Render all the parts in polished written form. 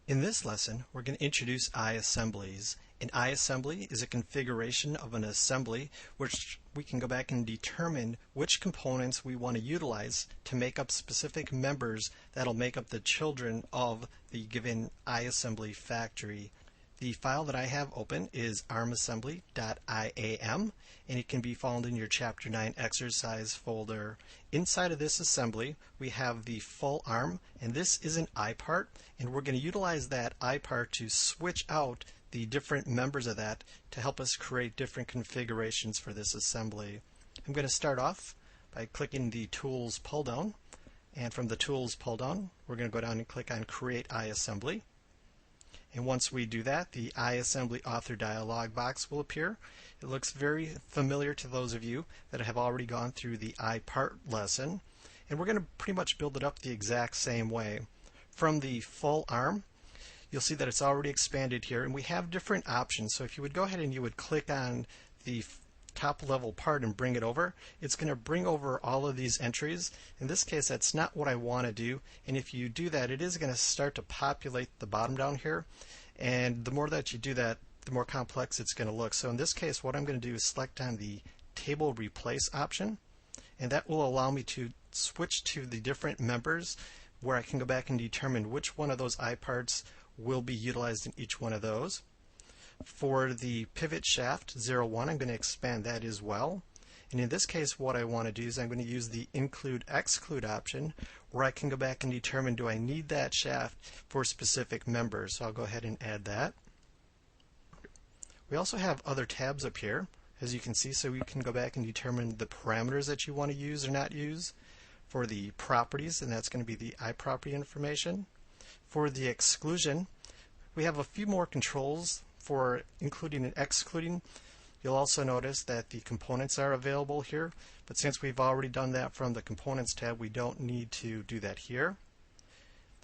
In this lesson, we're going to introduce iAssemblies. An iAssembly is a configuration of an assembly which we can go back and determine which components we want to utilize to make up specific members that'll make up the children of the given iAssembly factory. The file that I have open is armassembly.iam, and it can be found in your Chapter 9 exercise folder. Inside of this assembly, we have the full arm, and this is an I part, and we're going to utilize that I part to switch out the different members of that to help us create different configurations for this assembly. I'm going to start off by clicking the Tools pull down, and from the Tools pull down, we're going to go down and click on Create iAssembly. And once we do that, the iAssembly Author dialog box will appear. It looks very familiar to those of you that have already gone through the iPart lesson. And we're going to pretty much build it up the exact same way. From the full arm, you'll see that it's already expanded here, and we have different options. So if you would go ahead and you would click on the top level part and bring it over, it's going to bring over all of these entries. In this case, that's not what I want to do, and if you do that, it is going to start to populate the bottom down here, and the more that you do that, the more complex it's going to look. So in this case, what I'm going to do is select on the Table Replace option, and that will allow me to switch to the different members where I can go back and determine which one of those I parts will be utilized in each one of those. For the pivot shaft 01, I'm going to expand that as well. And in this case, what I want to do is I'm going to use the include/exclude option, where I can go back and determine, do I need that shaft for specific members. So I'll go ahead and add that. We also have other tabs up here, as you can see, so we can go back and determine the parameters that you want to use or not use. For the properties, and that's going to be the iProperty information. For the exclusion, we have a few more controls for including and excluding. You'll also notice that the components are available here, but since we've already done that from the Components tab, we don't need to do that here.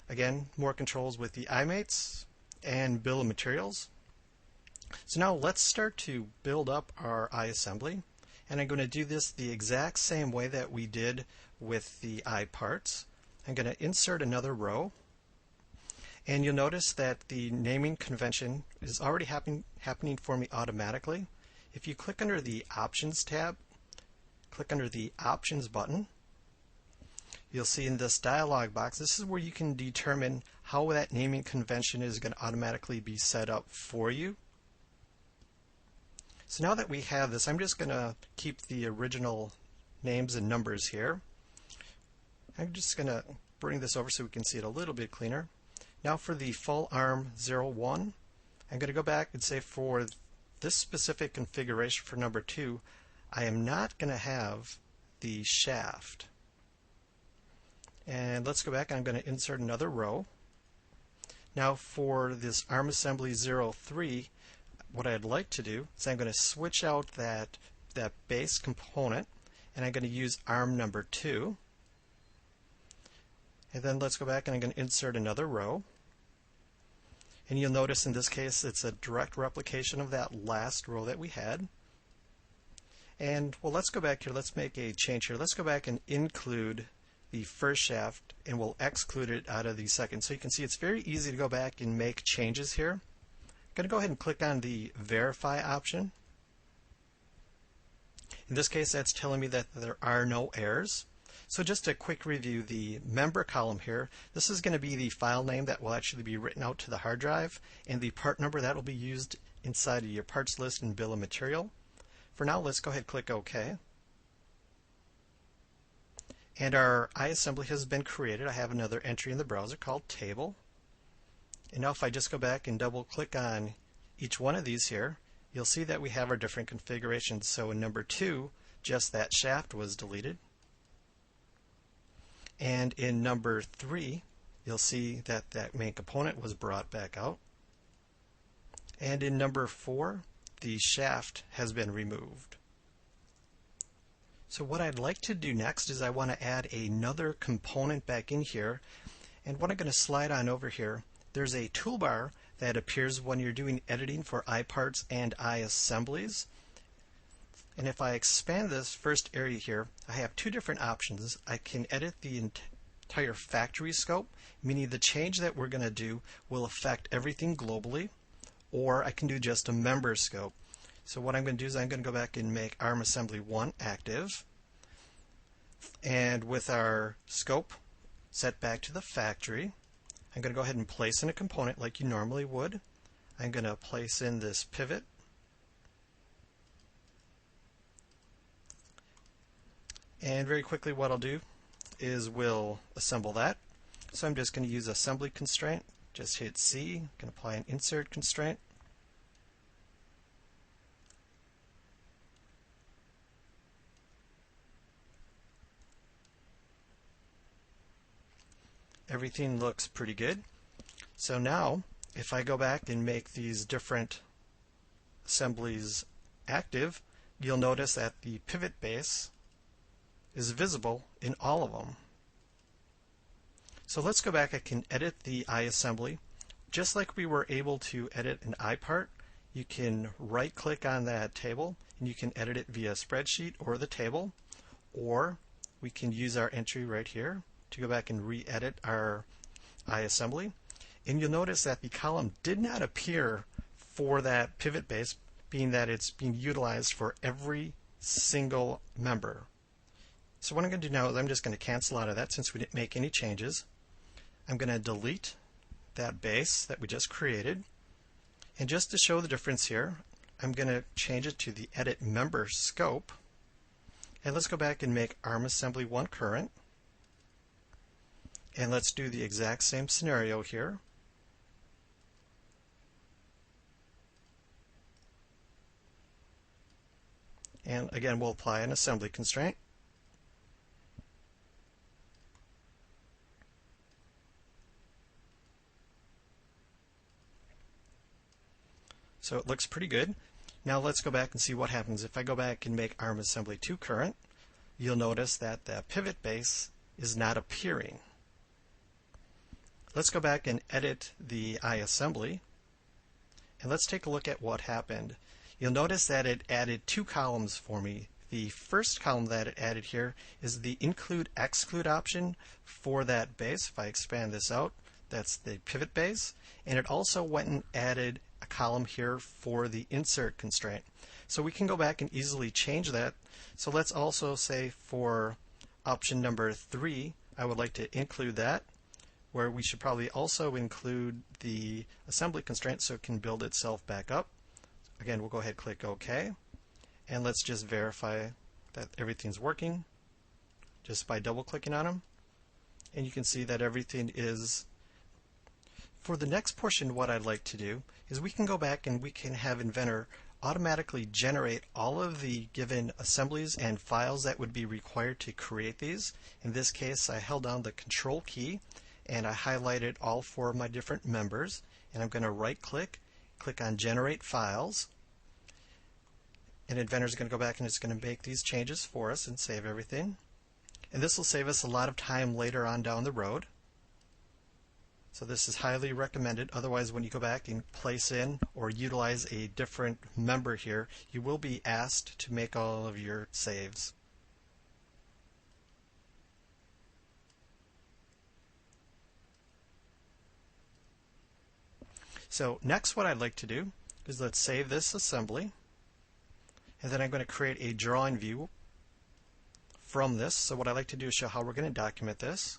Again, more controls with the iMates and Bill of Materials. So now let's start to build up our iAssembly, and I'm going to do this the exact same way that we did with the iParts. I'm going to insert another row. And you'll notice that the naming convention is already happening for me automatically. If you click under the Options tab, click under the Options button, you'll see in this dialog box, this is where you can determine how that naming convention is going to automatically be set up for you. So now that we have this, I'm just going to keep the original names and numbers here. I'm just going to bring this over so we can see it a little bit cleaner. Now for the full arm 01, I'm going to go back and say for this specific configuration for number 2, I am not going to have the shaft. And let's go back, and I'm going to insert another row. Now for this arm assembly 03, what I'd like to do is I'm going to switch out that base component, and I'm going to use arm number 2. And then let's go back, and I'm going to insert another row. And you'll notice in this case it's a direct replication of that last row that we had. And well, let's go back here, let's make a change here. Let's go back and include the first shaft, and we'll exclude it out of the second. So you can see it's very easy to go back and make changes here. I'm going to go ahead and click on the Verify option. In this case, that's telling me that there are no errors. So just a quick review, the member column here, this is going to be the file name that will actually be written out to the hard drive, and the part number that will be used inside of your parts list and bill of material. For now, let's go ahead and click OK. And our iAssembly has been created. I have another entry in the browser called Table. And now if I just go back and double click on each one of these here, you'll see that we have our different configurations. So in number 2, just that shaft was deleted. And in number 3, you'll see that that main component was brought back out. And in number 4, the shaft has been removed. So what I'd like to do next is I want to add another component back in here. And what I'm going to slide on over here, there's a toolbar that appears when you're doing editing for iParts and iAssemblies. And if I expand this first area here, I have two different options. I can edit the entire factory scope, meaning the change that we're going to do will affect everything globally, or I can do just a member scope. So what I'm going to do is I'm going to go back and make ARM Assembly 1 active. And with our scope set back to the factory, I'm going to go ahead and place in a component like you normally would. I'm going to place in this pivot. And very quickly what I'll do is we'll assemble that. So I'm just going to use assembly constraint. Just hit C, can apply an insert constraint. Everything looks pretty good. So now, if I go back and make these different assemblies active, you'll notice that the pivot base is visible in all of them. So let's go back. I can edit the iAssembly. Just like we were able to edit an iPart, you can right-click on that table and you can edit it via spreadsheet or the table, or we can use our entry right here to go back and re-edit our iAssembly. And you'll notice that the column did not appear for that pivot base, being that it's being utilized for every single member. So what I'm going to do now is I'm just going to cancel out of that since we didn't make any changes. I'm going to delete that base that we just created. And just to show the difference here, I'm going to change it to the Edit Member Scope. And let's go back and make ARM Assembly 1 current. And let's do the exact same scenario here. And again, we'll apply an assembly constraint. So it looks pretty good. Now let's go back and see what happens. If I go back and make ARM Assembly 2 current, you'll notice that the pivot base is not appearing. Let's go back and edit the iAssembly, and let's take a look at what happened. You'll notice that it added two columns for me. The first column that it added here is the include/exclude option for that base. If I expand this out, that's the pivot base, and it also went and added a column here for the insert constraint. So we can go back and easily change that. So let's also say for option number 3, I would like to include that, where we should probably also include the assembly constraint so it can build itself back up. Again, we'll go ahead and click OK. And let's just verify that everything's working just by double clicking on them. And you can see that everything is. For the next portion, what I'd like to do is we can go back and we can have Inventor automatically generate all of the given assemblies and files that would be required to create these. In this case, I held down the Control key and I highlighted all 4 of my different members, and I'm going to right click on Generate Files, and Inventor is going to go back and it's going to make these changes for us and save everything. And this will save us a lot of time later on down the road. So this is highly recommended. Otherwise, when you go back and place in or utilize a different member here, you will be asked to make all of your saves. So next what I'd like to do is let's save this assembly, and then I'm going to create a drawing view from this. So what I like to do is show how we're going to document this.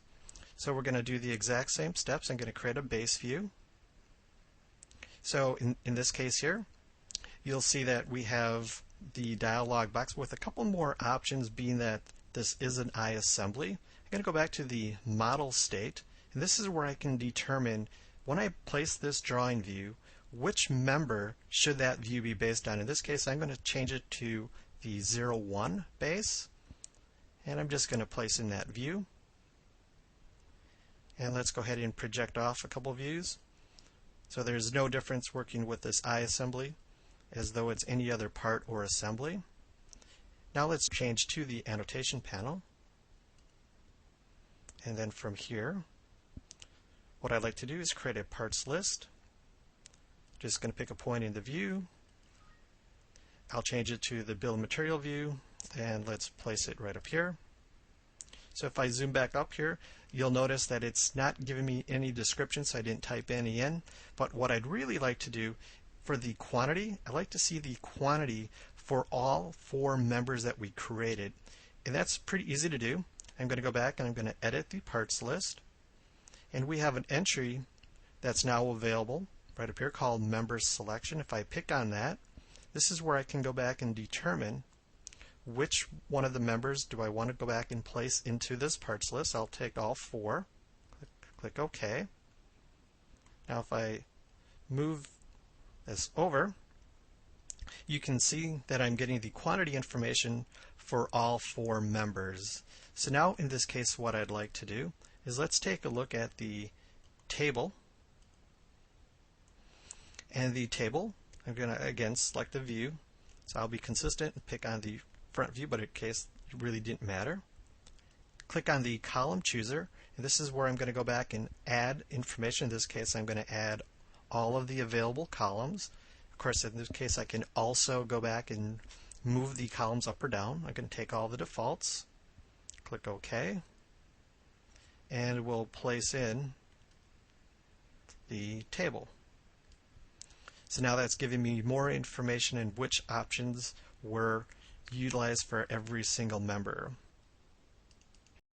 So we're going to do the exact same steps. I'm going to create a base view. So in this case here, you'll see that we have the dialog box with a couple more options, being that this is an iAssembly. I'm going to go back to the model state, and this is where I can determine when I place this drawing view, which member should that view be based on. In this case, I'm going to change it to the 01 base, and I'm just going to place in that view. And let's go ahead and project off a couple views. So there's no difference working with this iAssembly as though it's any other part or assembly. Now let's change to the annotation panel. And then from here, what I'd like to do is create a parts list. Just going to pick a point in the view. I'll change it to the bill of material view, and let's place it right up here. So if I zoom back up here, you'll notice that it's not giving me any description, so I didn't type any in. But what I'd really like to do for the quantity, I'd like to see the quantity for all 4 members that we created. And that's pretty easy to do. I'm going to go back and I'm going to edit the parts list. And we have an entry that's now available right up here called member selection. If I pick on that, this is where I can go back and determine which one of the members do I want to go back and place into this parts list. I'll take all 4. Click OK. Now if I move this over, you can see that I'm getting the quantity information for all 4 members. So now in this case what I'd like to do is let's take a look at the table. And the table, I'm going to again select the view. So I'll be consistent and pick on the front view, but in case it really didn't matter. Click on the column chooser, and this is where I'm going to go back and add information. In this case, I'm going to add all of the available columns. Of course, in this case, I can also go back and move the columns up or down. I can take all the defaults, click OK, and we'll place in the table. So now that's giving me more information in which options were utilized for every single member.